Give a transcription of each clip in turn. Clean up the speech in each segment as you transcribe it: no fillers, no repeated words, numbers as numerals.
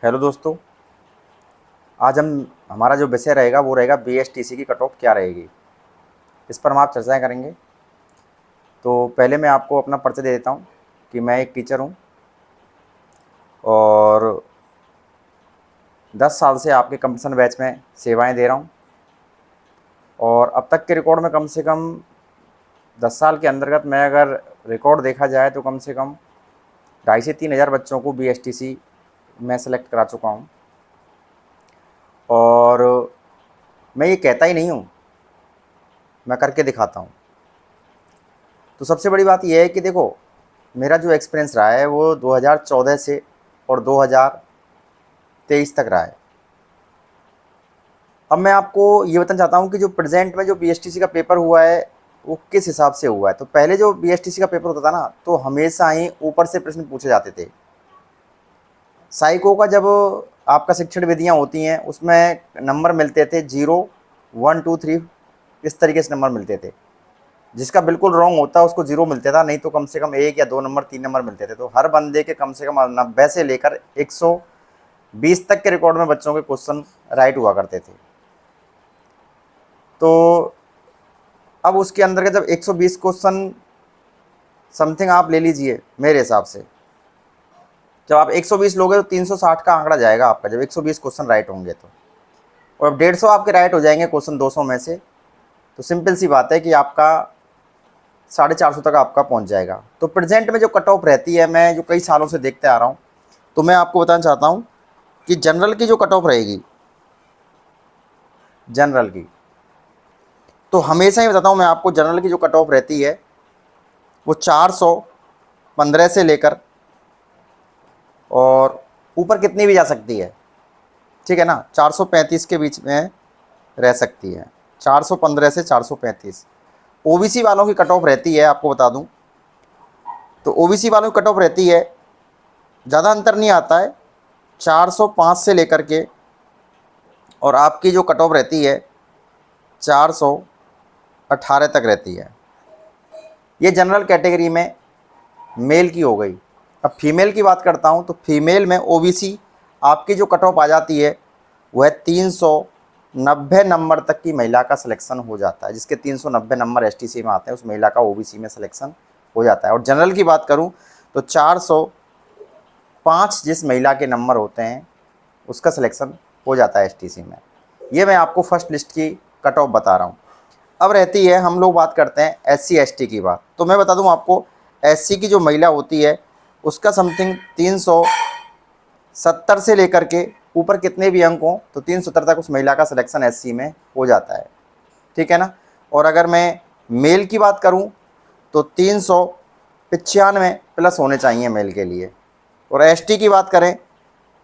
Hello दोस्तों, आज हमारा जो विषय रहेगा वो रहेगा बीएसटीसी की कट ऑफ क्या रहेगी। इस पर हम आप चर्चाएं करेंगे। तो पहले मैं आपको अपना परिचय दे देता हूँ कि मैं एक टीचर हूँ और 10 साल से आपके कंपटीशन बैच में सेवाएं दे रहा हूँ। और अब तक के रिकॉर्ड में कम से कम 10 साल के अंतर्गत मैं अगर रिकॉर्ड देखा जाए तो कम से कम 2,500 से 3,000 बच्चों को बीएसटीसी में सेलेक्ट करा चुका हूँ। और मैं ये कहता ही नहीं हूँ, मैं करके दिखाता हूँ। तो सबसे बड़ी बात यह है कि देखो, मेरा जो एक्सपीरियंस रहा है वो 2014 से और 2023 तक रहा है। अब मैं आपको ये बताना चाहता हूँ कि जो प्रेजेंट में जो बीएसटीसी का पेपर हुआ है वो किस हिसाब से हुआ है। तो पहले जो बीएसटीसी का पेपर होता था ना, तो हमेशा ही ऊपर से प्रश्न पूछे जाते थे। साइको का जब आपका शिक्षण विधियाँ होती हैं उसमें नंबर मिलते थे 0, 1, 2, 3, इस तरीके से नंबर मिलते थे। जिसका बिल्कुल रॉन्ग होता उसको 0 मिलता था, नहीं तो कम से कम 1 या 2 नंबर 3 नंबर मिलते थे। तो हर बंदे के कम से कम 90 से लेकर 120 तक के रिकॉर्ड में बच्चों के क्वेश्चन राइट हुआ करते थे। तो अब उसके अंदर के जब 120 क्वेश्चन समथिंग आप ले लीजिए, मेरे हिसाब से जब आप 120 लोगे तो 360 का आंकड़ा जाएगा आपका, जब 120 क्वेश्चन राइट होंगे तो। और अब 150 आपके राइट हो जाएंगे क्वेश्चन 200 में से, तो सिंपल सी बात है कि आपका 450 तक आपका पहुंच जाएगा। तो प्रेजेंट में जो कट ऑफ रहती है, मैं जो कई सालों से देखते आ रहा हूं, तो मैं आपको बताना चाहता हूं कि जनरल की जो कट ऑफ रहेगी, जनरल की, तो हमेशा ही बताता हूं मैं आपको, जनरल की जो कट ऑफ रहती है वो 415 से लेकर और ऊपर कितनी भी जा सकती है, ठीक है ना, 435 के बीच में रह सकती है। 415 से 435 ओबीसी वालों की कट ऑफ रहती है, आपको बता दूं। तो ओबीसी वालों की कट ऑफ रहती है, ज़्यादा अंतर नहीं आता है, 405 से लेकर के, और आपकी जो कट ऑफ रहती है 418 तक रहती है। ये जनरल कैटेगरी में मेल की हो गई। अब फीमेल की बात करता हूँ, तो फीमेल में ओबीसी आपकी जो कट ऑफ आ जाती है वह 390 नंबर तक की महिला का सिलेक्शन हो जाता है। जिसके 390 नंबर एसटीसी में आते हैं उस महिला का ओबीसी में सिलेक्शन हो जाता है। और जनरल की बात करूं तो 405 जिस महिला के नंबर होते हैं उसका सिलेक्शन हो जाता है एसटीसी में। ये मैं आपको फर्स्ट लिस्ट की कट ऑफ बता रहा हूँ। अब रहती है, हम लोग बात करते हैं एससी एसटी की बात। तो मैं बता दूं आपको, एससी की जो महिला होती है उसका समथिंग 370 से लेकर के ऊपर कितने भी अंक हों तो 370 तक उस महिला का सिलेक्शन एससी में हो जाता है, ठीक है ना। और अगर मैं मेल की बात करूं तो 395 प्लस होने चाहिए मेल के लिए। और एसटी की बात करें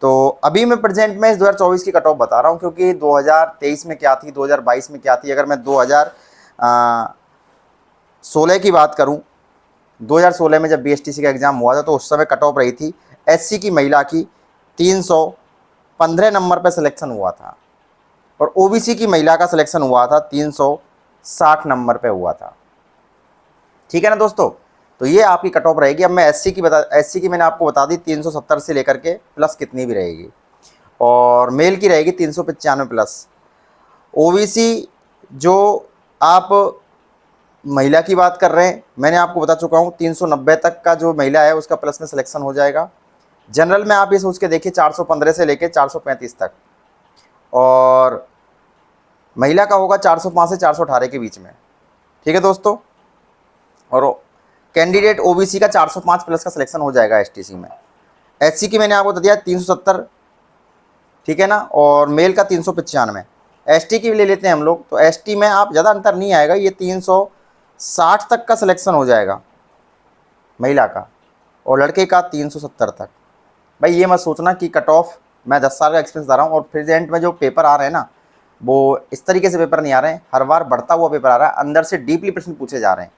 तो अभी मैं प्रेजेंट में इस 2024 की कट ऑफ बता रहा हूं, क्योंकि 2023 में क्या थी, 2022 में क्या थी। अगर मैं 2016 की बात करूं, 2016 में जब बीएसटीसी का एग्ज़ाम हुआ था तो उस समय कट ऑफ रही थी एससी की महिला की 315 नंबर पर सिलेक्शन हुआ था, और ओबीसी की महिला का सिलेक्शन हुआ था 360 नंबर पे हुआ था, ठीक है ना दोस्तों। तो ये आपकी कट ऑफ रहेगी। अब मैं एससी की मैंने आपको बता दी 370 से लेकर के प्लस कितनी भी रहेगी, और मेल की रहेगी 395 प्लस। ओबीसी जो आप महिला की बात कर रहे हैं, मैंने आपको बता चुका हूँ 390 तक का जो महिला है उसका प्लस में सिलेक्शन हो जाएगा। जनरल में आप ये सोच के देखिए 415 से लेकर 435 तक, और महिला का होगा 405 से 418 के बीच में, ठीक है दोस्तों। और कैंडिडेट ओबीसी का 405 प्लस का सिलेक्शन हो जाएगा एसटीसी में। एससी की मैंने आपको बता दिया 370, ठीक है ना, और मेल का 395। एसटी की भी ले लेते हैं हम लोग, तो एसटी में आप ज़्यादा अंतर नहीं आएगा, ये 360 तक का सिलेक्शन हो जाएगा महिला का, और लड़के का 370 तक। भाई ये मत सोचना कि कट ऑफ, मैं 10 साल का एक्सपीरियंस बता रहा हूँ। और प्रेजेंट में जो पेपर आ रहे हैं ना, वो इस तरीके से पेपर नहीं आ रहे हैं, हर बार बढ़ता हुआ पेपर आ रहा है, अंदर से डीपली प्रश्न पूछे जा रहे हैं।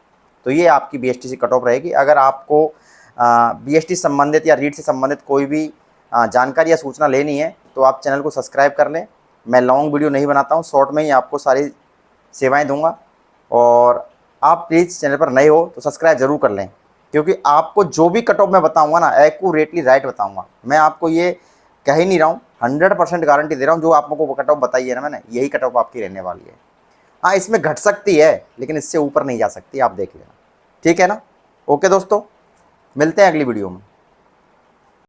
तो ये आपकी बीएसटीसी कट ऑफ रहेगी। अगर आपको बीएसटी संबंधित या रीट से संबंधित कोई भी जानकारी या सूचना लेनी है तो आप चैनल को सब्सक्राइब कर लें। मैं लॉन्ग वीडियो नहीं बनाता हूँ, शॉर्ट में ही आपको सारी सेवाएं दूंगा। और आप प्लीज़ चैनल पर नए हो तो सब्सक्राइब ज़रूर कर लें, क्योंकि आपको जो भी कट ऑफ मैं बताऊंगा ना, एक्यूरेटली राइट बताऊंगा। मैं आपको ये कह ही नहीं रहा हूँ, 100% गारंटी दे रहा हूँ, जो आपको वो कट ऑफ बताई है ना मैंने, यही कट ऑफ आपकी रहने वाली है। हाँ, इसमें घट सकती है लेकिन इससे ऊपर नहीं जा सकती, आप देख लेना। ठीक है ना। ओके दोस्तों, मिलते हैं अगली वीडियो में।